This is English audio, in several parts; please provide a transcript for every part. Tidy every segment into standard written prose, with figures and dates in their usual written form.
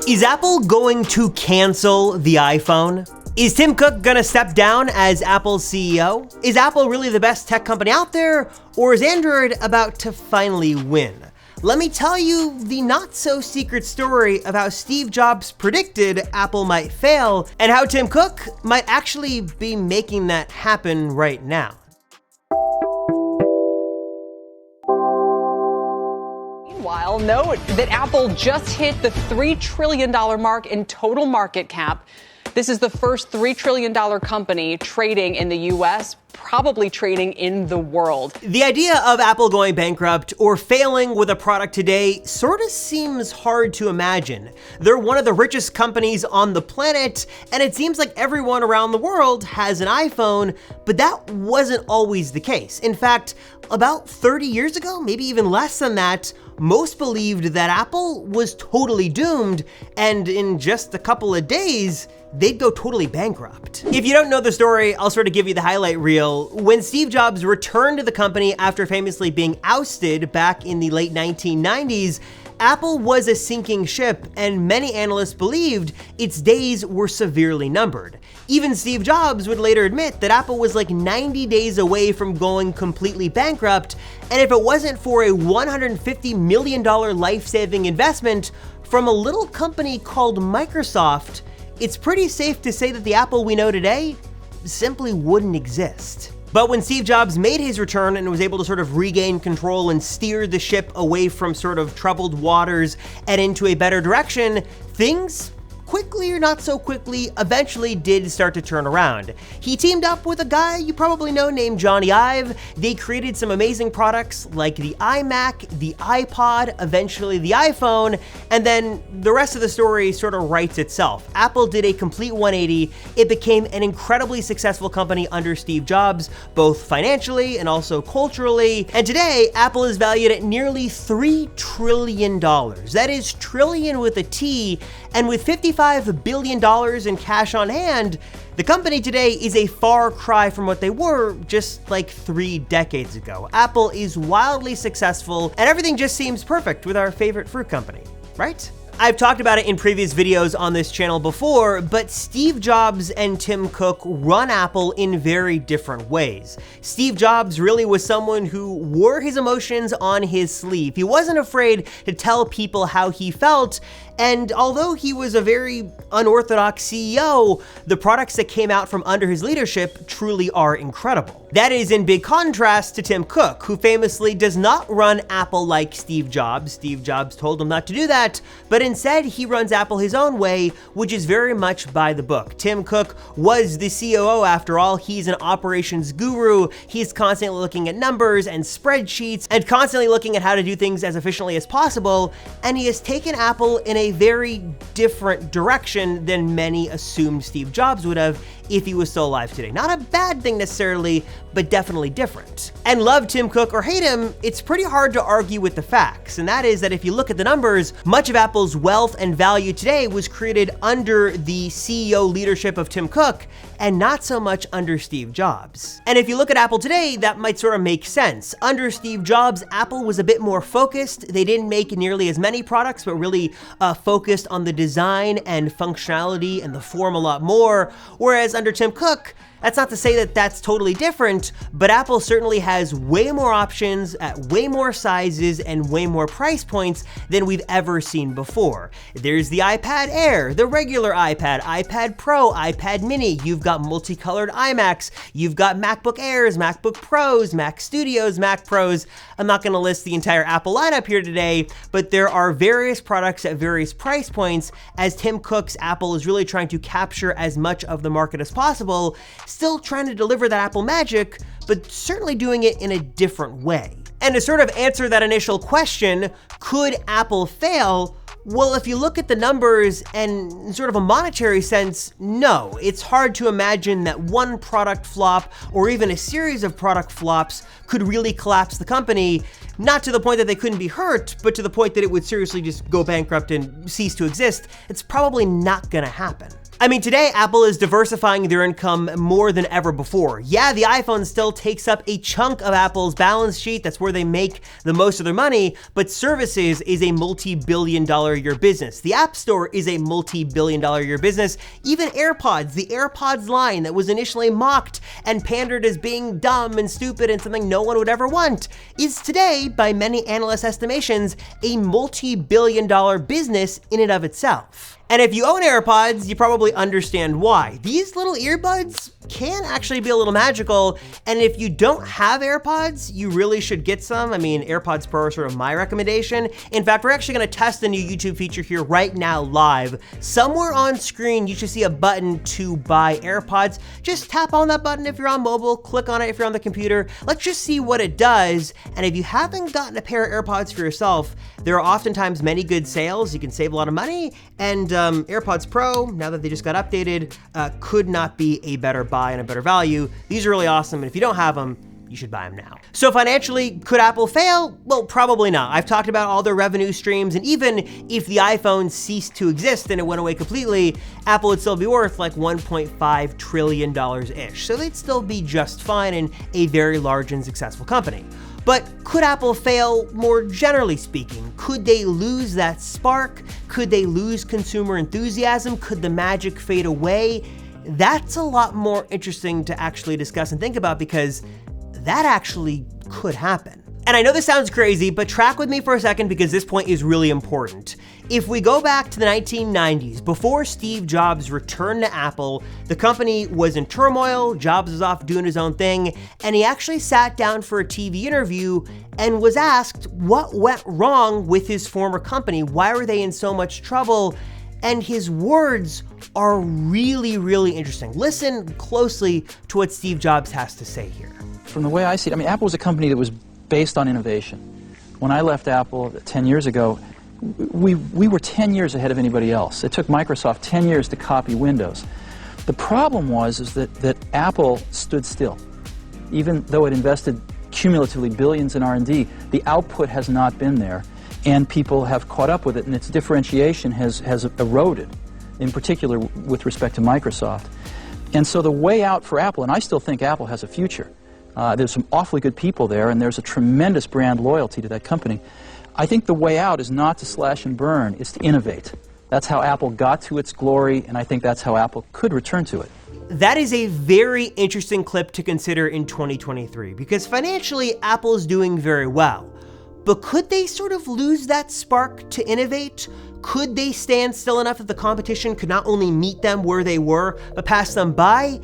Is Apple going to cancel the iPhone? Is Tim Cook gonna step down as Apple's CEO? Is Apple really the best tech company out there, or is Android about to finally win? Let me tell you the not-so-secret story of how Steve Jobs predicted Apple might fail, and how Tim Cook might actually be making that happen right now. Meanwhile, note that Apple just hit the $3 trillion mark in total market cap. This is the first $3 trillion company trading in the U.S., probably trading in the world. The idea of Apple going bankrupt or failing with a product today sort of seems hard to imagine. They're one of the richest companies on the planet, and it seems like everyone around the world has an iPhone, but that wasn't always the case. In fact, about 30 years ago, maybe even less than that, most believed that Apple was totally doomed, and in just a couple of days, they'd go totally bankrupt. If you don't know the story, I'll sort of give you the highlight reel. When Steve Jobs returned to the company after famously being ousted back in the late 1990s, Apple was a sinking ship, and many analysts believed its days were severely numbered. Even Steve Jobs would later admit that Apple was like 90 days away from going completely bankrupt, and if it wasn't for a $150 million life-saving investment from a little company called Microsoft, it's pretty safe to say that the Apple we know today simply wouldn't exist. But when Steve Jobs made his return and was able to sort of regain control and steer the ship away from sort of troubled waters and into a better direction, things, quickly or not so quickly, eventually did start to turn around. He teamed up with a guy you probably know named Johnny Ive. They created some amazing products like the iMac, the iPod, eventually the iPhone, and then the rest of the story sort of writes itself. Apple did a complete 180. It became an incredibly successful company under Steve Jobs, both financially and also culturally. And today, Apple is valued at nearly $3 trillion. That is trillion with a T, and with $55 billion in cash on hand, the company today is a far cry from what they were just like 3 decades ago. Apple is wildly successful, and everything just seems perfect with our favorite fruit company, right? I've talked about it in previous videos on this channel before, but Steve Jobs and Tim Cook run Apple in very different ways. Steve Jobs really was someone who wore his emotions on his sleeve. He wasn't afraid to tell people how he felt, and although he was a very unorthodox CEO, the products that came out from under his leadership truly are incredible. That is in big contrast to Tim Cook, who famously does not run Apple like Steve Jobs. Steve Jobs told him not to do that, but instead he runs Apple his own way, which is very much by the book. Tim Cook was the COO after all. He's an operations guru. He's constantly looking at numbers and spreadsheets and constantly looking at how to do things as efficiently as possible, and he has taken Apple in a very different direction than many assumed Steve Jobs would have if he was still alive today. Not a bad thing necessarily, but definitely different. And love Tim Cook or hate him, it's pretty hard to argue with the facts, and that is that if you look at the numbers, much of Apple's wealth and value today was created under the CEO leadership of Tim Cook, and not so much under Steve Jobs. And if you look at Apple today, that might sort of make sense. Under Steve Jobs, Apple was a bit more focused. They didn't make nearly as many products, but really focused on the design and functionality and the form a lot more, whereas under Tim Cook, that's not to say that that's totally different, but Apple certainly has way more options at way more sizes and way more price points than we've ever seen before. There's the iPad Air, the regular iPad, iPad Pro, iPad Mini, you've got multicolored iMacs, you've got MacBook Airs, MacBook Pros, Mac Studios, Mac Pros. I'm not gonna list the entire Apple lineup here today, but there are various products at various price points as Tim Cook's Apple is really trying to capture as much of the market as possible, still trying to deliver that Apple magic, but certainly doing it in a different way. And to sort of answer that initial question, could Apple fail? Well, if you look at the numbers and in sort of a monetary sense, no. It's hard to imagine that one product flop or even a series of product flops could really collapse the company, not to the point that they couldn't be hurt, but to the point that it would seriously just go bankrupt and cease to exist. It's probably not gonna happen. I mean, today, Apple is diversifying their income more than ever before. Yeah, the iPhone still takes up a chunk of Apple's balance sheet. That's where they make the most of their money, but services is a multi-billion-dollar-a-year business. The App Store is a multi-billion-dollar-a-year business. Even AirPods, the AirPods line that was initially mocked and pandered as being dumb and stupid and something no one would ever want, is today, by many analyst estimations, a multi-billion-dollar business in and of itself. And if you own AirPods, you probably understand why. These little earbuds can actually be a little magical, and if you don't have AirPods, you really should get some. I mean, AirPods Pro are sort of my recommendation. In fact, we're actually gonna test the new YouTube feature here right now live. Somewhere on screen, you should see a button to buy AirPods. Just tap on that button if you're on mobile, click on it if you're on the computer. Let's just see what it does. And if you haven't gotten a pair of AirPods for yourself, there are oftentimes many good sales. You can save a lot of money, and AirPods Pro, now that they just got updated, could not be a better buy and a better value. These are really awesome, and if you don't have them, you should buy them now. So financially, could Apple fail? Well, probably not. I've talked about all their revenue streams, and even if the iPhone ceased to exist and it went away completely, Apple would still be worth like $1.5 trillion-ish. So they'd still be just fine and a very large and successful company. But could Apple fail more generally speaking? Could they lose that spark? Could they lose consumer enthusiasm? Could the magic fade away? That's a lot more interesting to actually discuss and think about, because that actually could happen. And I know this sounds crazy, but track with me for a second because this point is really important. If we go back to the 1990s, before Steve Jobs returned to Apple, the company was in turmoil, Jobs was off doing his own thing, and he actually sat down for a TV interview and was asked what went wrong with his former company. Why were they in so much trouble? And his words are really, really interesting. Listen closely to what Steve Jobs has to say here. From the way I see it, I mean, Apple was a company that was based on innovation. When I left Apple 10 years ago, we were 10 years ahead of anybody else. It took Microsoft 10 years to copy Windows. The problem was that Apple stood still. Even though it invested cumulatively billions in R&D, the output has not been there, and people have caught up with it, and its differentiation has eroded, in particular with respect to Microsoft. And so the way out for Apple, and I still think Apple has a future, there's some awfully good people there, and there's a tremendous brand loyalty to that company. I think the way out is not to slash and burn, it's to innovate. That's how Apple got to its glory, and I think that's how Apple could return to it. That is a very interesting clip to consider in 2023, because financially, Apple is doing very well. But could they sort of lose that spark to innovate? Could they stand still enough that the competition could not only meet them where they were, but pass them by?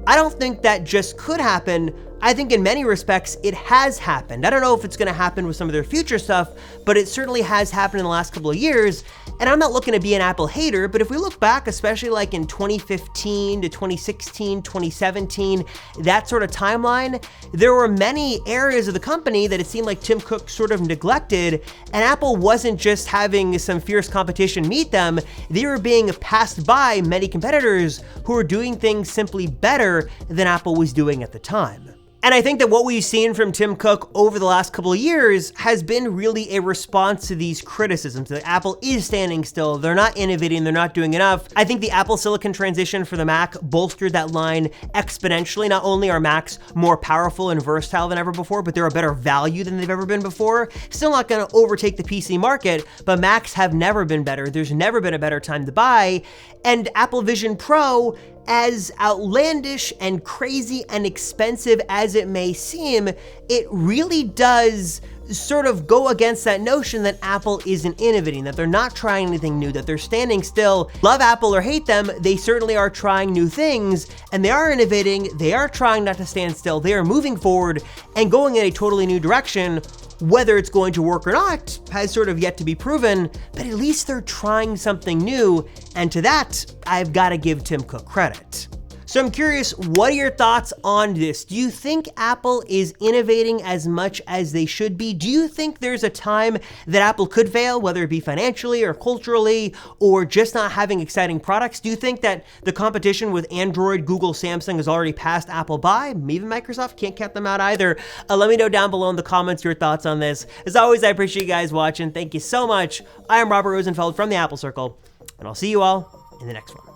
I don't think that just could happen. I think in many respects, it has happened. I don't know if it's gonna happen with some of their future stuff, but it certainly has happened in the last couple of years. And I'm not looking to be an Apple hater, but if we look back, especially like in 2015 to 2016, 2017, that sort of timeline, there were many areas of the company that it seemed like Tim Cook sort of neglected, and Apple wasn't just having some fierce competition meet them, they were being passed by many competitors who were doing things simply better than Apple was doing at the time. And I think that what we've seen from Tim Cook over the last couple of years has been really a response to these criticisms that Apple is standing still, they're not innovating, they're not doing enough. I think the Apple Silicon transition for the Mac bolstered that line exponentially. Not only are Macs more powerful and versatile than ever before, but they're a better value than they've ever been before. Still not gonna overtake the PC market, but Macs have never been better. There's never been a better time to buy. And Apple Vision Pro, as outlandish and crazy and expensive as it may seem, it really does sort of go against that notion that Apple isn't innovating, that they're not trying anything new, that they're standing still. Love Apple or hate them, they certainly are trying new things, and they are innovating, they are trying not to stand still, they are moving forward and going in a totally new direction. Whether it's going to work or not has sort of yet to be proven, but at least they're trying something new, and to that, I've got to give Tim Cook credit. So I'm curious, what are your thoughts on this? Do you think Apple is innovating as much as they should be? Do you think there's a time that Apple could fail, whether it be financially or culturally, or just not having exciting products? Do you think that the competition with Android, Google, Samsung has already passed Apple by? Even Microsoft can't count them out either. Let me know down below in the comments your thoughts on this. As always, I appreciate you guys watching. Thank you so much. I am Robert Rosenfeld from the Apple Circle, and I'll see you all in the next one.